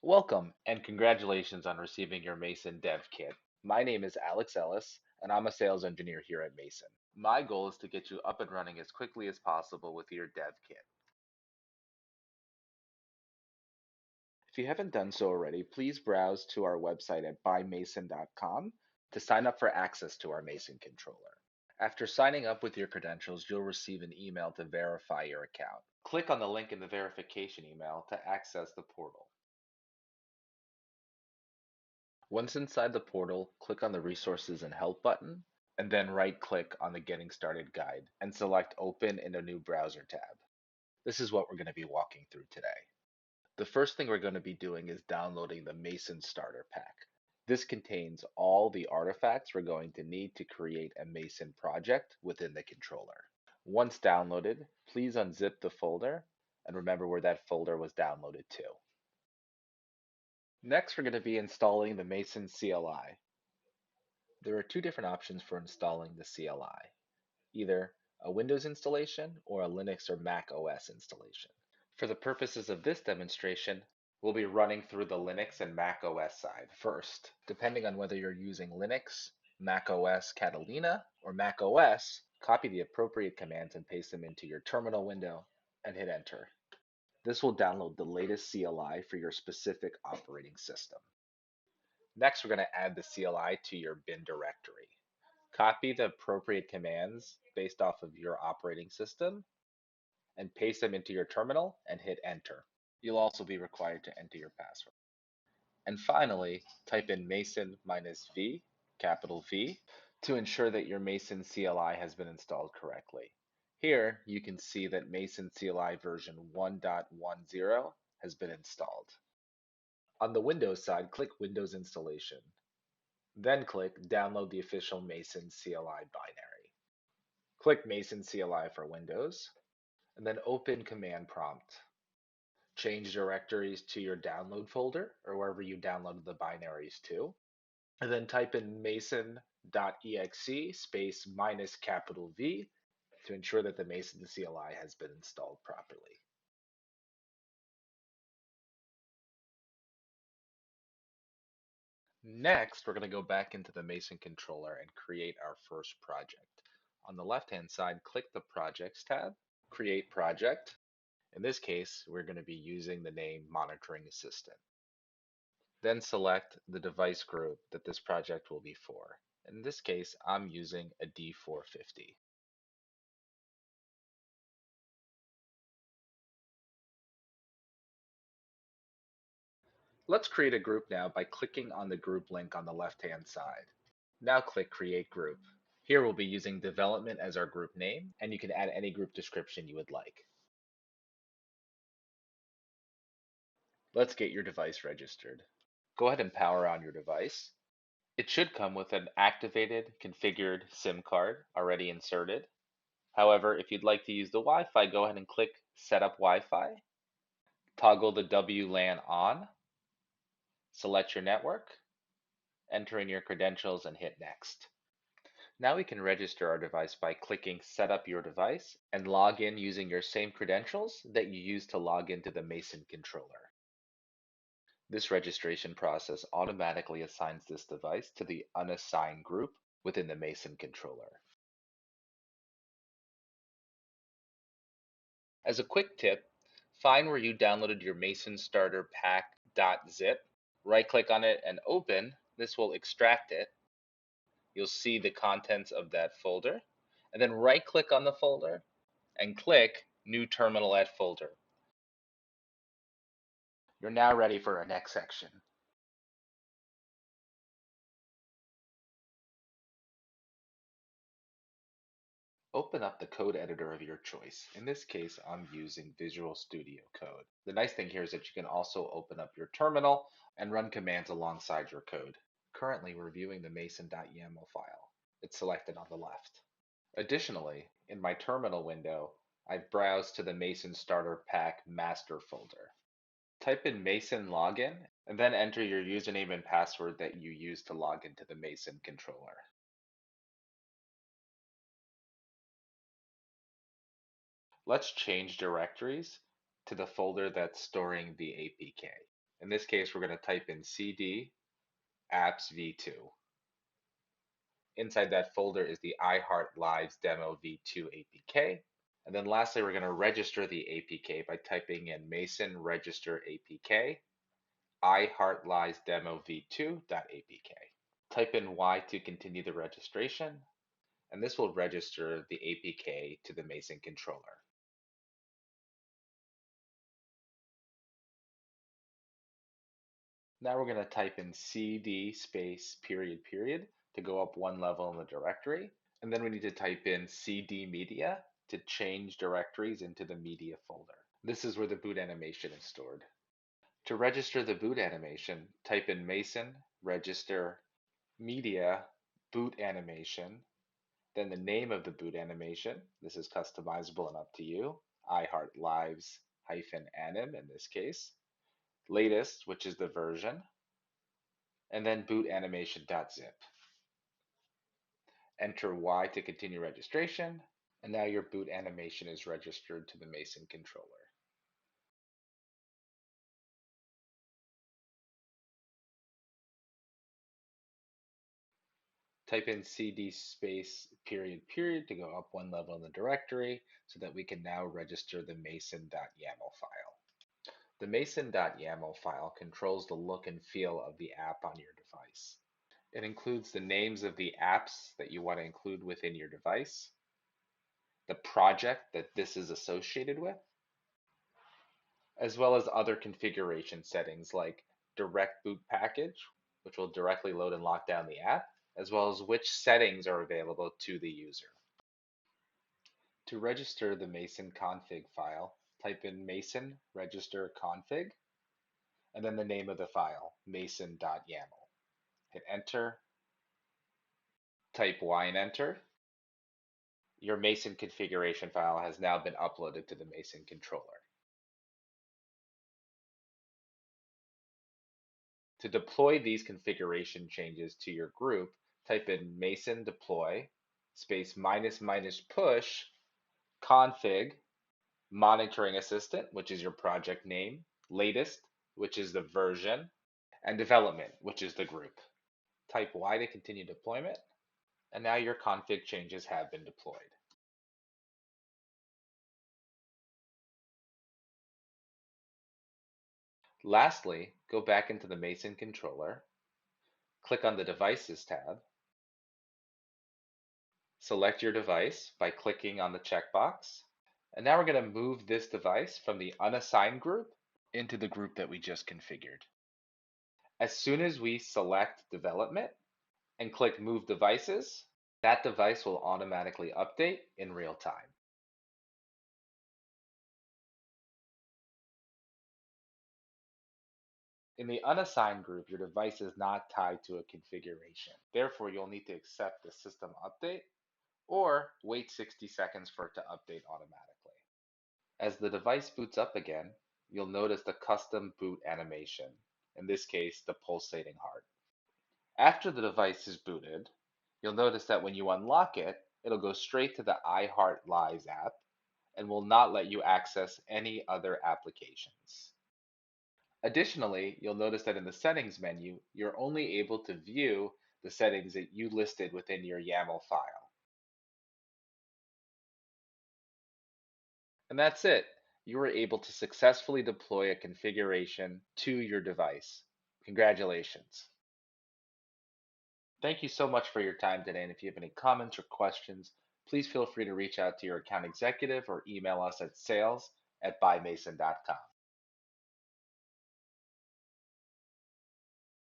Welcome and congratulations on receiving your Mason Dev Kit. My name is Alex Ellis and I'm a sales engineer here at Mason. My goal is to get you up and running as quickly as possible with your Dev Kit. If you haven't done so already, please browse to our website at buymason.com to sign up for access to our Mason controller. After signing up with your credentials, you'll receive an email to verify your account. Click on the link in the verification email to access the portal. Once inside the portal, click on the Resources and Help button, and then right-click on the Getting Started guide and select Open in a new browser tab. This is what we're going to be walking through today. The first thing we're going to be doing is downloading the Mason Starter Pack. This contains all the artifacts we're going to need to create a Mason project within the controller. Once downloaded, please unzip the folder and remember where that folder was downloaded to. Next, we're going to be installing the Mason CLI. There are two different options for installing the CLI, either a Windows installation or a Linux or Mac OS installation. For the purposes of this demonstration, we'll be running through the Linux and Mac OS side first. Depending on whether you're using Linux, Mac OS Catalina, or Mac OS, copy the appropriate commands and paste them into your terminal window and hit enter. This will download the latest CLI for your specific operating system. Next, we're going to add the CLI to your bin directory. Copy the appropriate commands based off of your operating system and paste them into your terminal and hit enter. You'll also be required to enter your password. And finally, type in Mason-V, capital V, to ensure that your Mason CLI has been installed correctly. Here, you can see that Mason CLI version 1.10 has been installed. On the Windows side, click Windows Installation. Then click Download the official Mason CLI binary. Click Mason CLI for Windows, and then open Command Prompt. Change directories to your download folder, or wherever you downloaded the binaries to, and then type in mason.exe space minus capital V to ensure that the Mason CLI has been installed properly. Next, we're going to go back into the Mason controller and create our first project. On the left-hand side, click the Projects tab, Create Project. In this case, we're going to be using the name Monitoring Assistant. Then select the device group that this project will be for. In this case, I'm using a D450. Let's create a group now by clicking on the group link on the left-hand side. Now click Create Group. Here we'll be using development as our group name, and you can add any group description you would like. Let's get your device registered. Go ahead and power on your device. It should come with an activated, configured SIM card already inserted. However, if you'd like to use the Wi-Fi, go ahead and click Set up Wi-Fi. Toggle the WLAN on. Select your network. Enter in your credentials and hit Next. Now we can register our device by clicking Set up your device and log in using your same credentials that you used to log into the Mason controller. This registration process automatically assigns this device to the unassigned group within the Mason controller. As a quick tip, find where you downloaded your Mason Starter Pack.zip, right-click on it and open. This will extract it. You'll see the contents of that folder, and then right-click on the folder and click New Terminal at Folder. You're now ready for our next section. Open up the code editor of your choice. In this case, I'm using Visual Studio Code. The nice thing here is that you can also open up your terminal and run commands alongside your code. Currently, we're viewing the mason.yaml file. It's selected on the left. Additionally, in my terminal window, I've browsed to the Mason Starter Pack master folder. Type in Mason login and then enter your username and password that you used to log into the Mason controller. Let's change directories to the folder that's storing the APK. In this case, we're going to type in cd apps v2. Inside that folder is the iHeart Lives Demo v2 APK. And then lastly, we're going to register the APK by typing in Mason register APK iHeartLiesDemoV2.apk. Type in Y to continue the registration, and this will register the APK to the Mason controller. Now we're going to type in cd space period period to go up one level in the directory, and then we need to type in cd media to change directories into the media folder. This is where the boot animation is stored. To register the boot animation, type in Mason register media boot animation, then the name of the boot animation. This is customizable and up to you. iHeartLives-anim in this case. Latest, which is the version, and then boot animation.zip. Enter Y to continue registration, and now your boot animation is registered to the Mason controller. Type in cd space period period to go up one level in the directory so that we can now register the mason.yaml file. The mason.yaml file controls the look and feel of the app on your device. It includes the names of the apps that you want to include within your device, the project that this is associated with, as well as other configuration settings like direct boot package, which will directly load and lock down the app, as well as which settings are available to the user. To register the Mason config file, type in Mason register config, and then the name of the file, mason.yaml. Hit enter, type Y and enter. Your Mason configuration file has now been uploaded to the Mason controller. To deploy these configuration changes to your group, type in Mason deploy space -- push config monitoring assistant, which is your project name, latest, which is the version, and development, which is the group. Type Y to continue deployment, and now your config changes have been deployed. Lastly, go back into the Mason controller, click on the Devices tab, select your device by clicking on the checkbox, and now we're going to move this device from the unassigned group into the group that we just configured. As soon as we select development and click Move Devices, that device will automatically update in real time. In the unassigned group, your device is not tied to a configuration. Therefore, you'll need to accept the system update or wait 60 seconds for it to update automatically. As the device boots up again, you'll notice the custom boot animation, in this case, the pulsating heart. After the device is booted, you'll notice that when you unlock it, it'll go straight to the iHeart Lives app and will not let you access any other applications. Additionally, you'll notice that in the settings menu, you're only able to view the settings that you listed within your YAML file. And that's it. You were able to successfully deploy a configuration to your device. Congratulations. Thank you so much for your time today, and if you have any comments or questions, please feel free to reach out to your account executive or email us at sales@bymason.com.